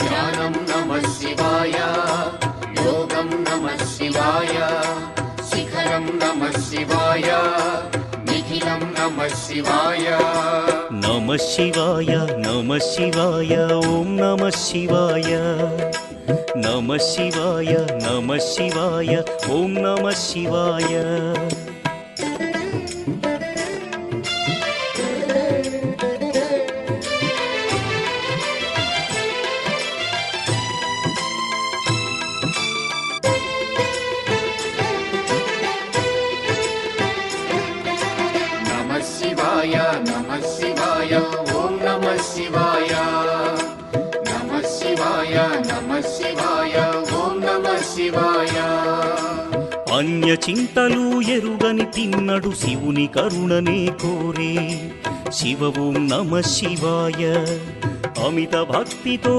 ध्यानं नमः शिवाय योगं नमः शिवाय शिखरं नमः शिवाय निखिलं नमः शिवाय नमः शिवाय ओम नमः शिवाय नमः शिवाय ओम नमः शिवाय ओम नमः शिवाय ओम नमः शिवाय अन्य चिंतलू एरुगनि तिन्नडु शिवुनि करुणने कोरे शिव ओम नमः शिवाय अमित भक्तितो